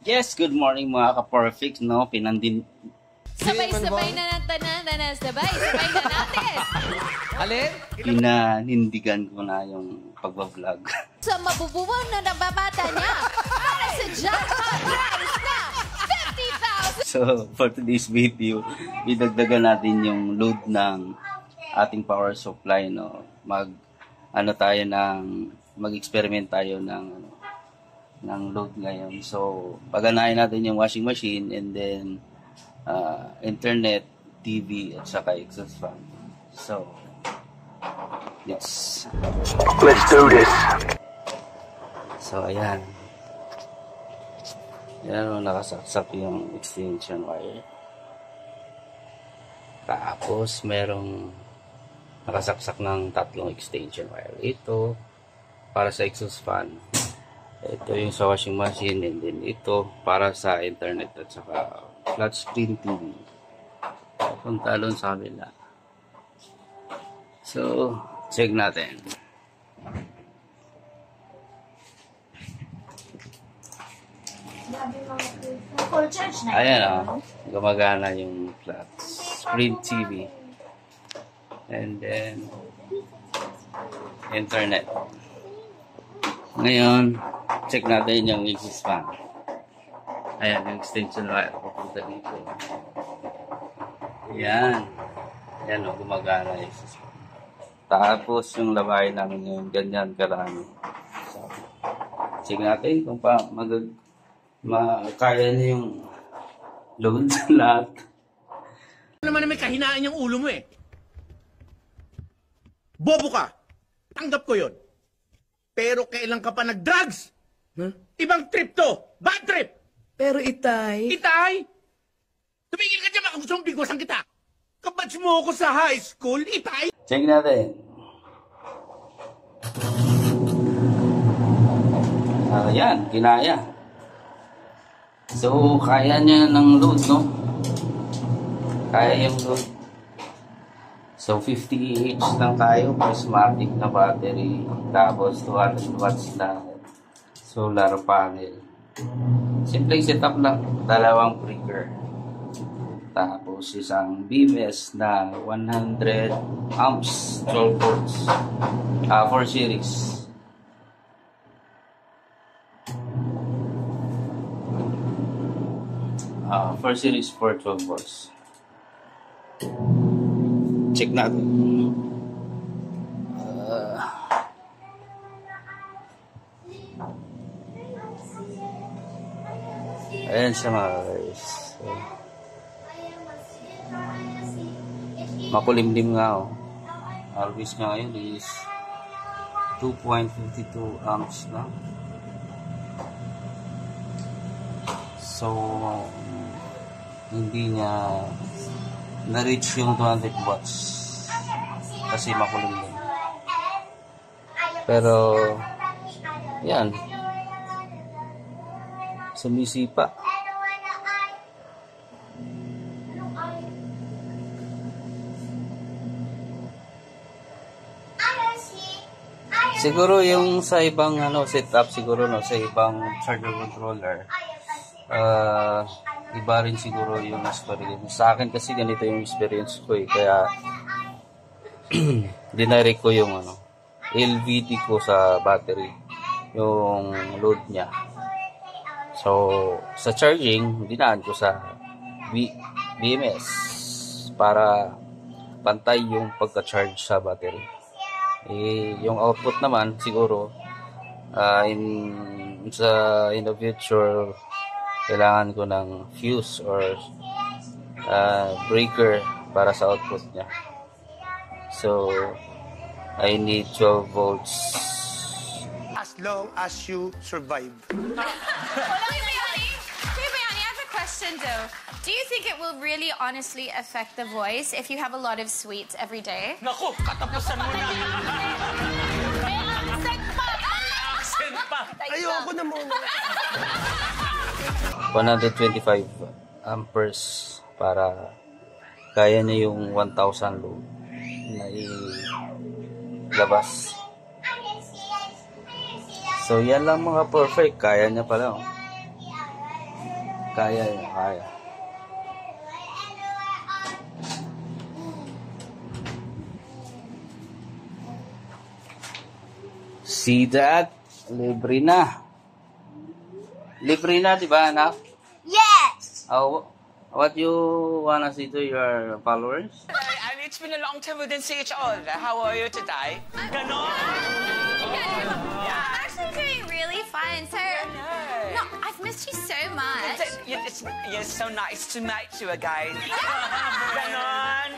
Yes, good morning mga ka-perfect, no? Sabay-sabay na natin na sabay-sabay na natin. Alin? Pinanindigan ko na yung pagbablog. Sa mabubuwang na nababata niya para sa jackpot prize na 50,000. So, for today's video, idagdagan natin yung load ng ating power supply, no? Mag-experiment tayo ng load ngayon. So, paganahin natin yung washing machine and then internet, TV, at saka exhaust fan. So, let's do this. So, ayan. Ayan, nakasaksak yung extension wire. Tapos, merong nakasaksak ng tatlong extension wire. Ito, para sa exhaust fan. Ito yung sa washing machine, and then ito para sa internet at saka flat screen TV. Punta doon sa kabila. So, check natin. Ayan o, gumagana yung flat screen TV. And then, internet. Ngayon, check natin yung exhaust fan. Ayan, yung extension wire. Papunta dito. Ayan. Ayan o, gumagana yung exhaust fan. Tapos, yung labahin namin ngayon, ganyan karami. So, check natin kung kaya niya yung load sa lahat. Ano naman may kahinaan yung ulo mo eh. Bobo ka. Tanggap ko yun. Pero kailan ka pa nag-drugs? Huh? Ibang trip to. Bad trip. Pero Itay... Itay? Tumigil ka dyan, baka gusto mong bigwasan kita. Kabatch mo ako sa high school, Itay? Check natin. Ayan, kinaya. So, kaya niya ng load, no? Kaya yung load. So, 50 Ah lang tayo, prismatic na battery, tapos 200 watts na solar panel. Simpleng setup lang, dalawang breaker. Tapos, isang BMS na 100 amps, 12 volts, 4 series. For series for 12 volts. Check natin. Ayan siya mga guys. So, makulimlim nga oh. RVs nga ngayon is 2.52 amps na. So, hindi niya na-reach yung 200 watts kasi makulimlim. Pero yan, sumisipa. Siguro yung sa ibang setup siguro sa ibang charger controller iba rin siguro yung experience. Sa akin kasi ganito yung experience ko kaya dinirect ko yung LVT ko sa battery, yung load niya. So, sa charging, dinaan ko sa BMS para pantay yung pagka-charge sa battery. Yung output naman siguro in the future kailangan ko ng fuse or breaker para sa output niya. So, I need 12 volts. As long as you survive. Bayani, I have a question though. Do you think it will really honestly affect the voice if you have a lot of sweets every day? Naku, katapusan mo na. Accent pa! Ayoko na muna. 125 amperes para kaya niya yung 1,000 load na ilabas. So, yan lang mga perfect. Kaya niya pala. Kaya yun, kaya. See that? Libre na. Libre na, di ba, anak? Yes! Oh, what you wanna say to your followers? And it's been a long time we didn't see each other. How are you today? Ganon? I'm actually doing really fine. So, no, I've missed you so much. It's so nice to meet you again. Ganon?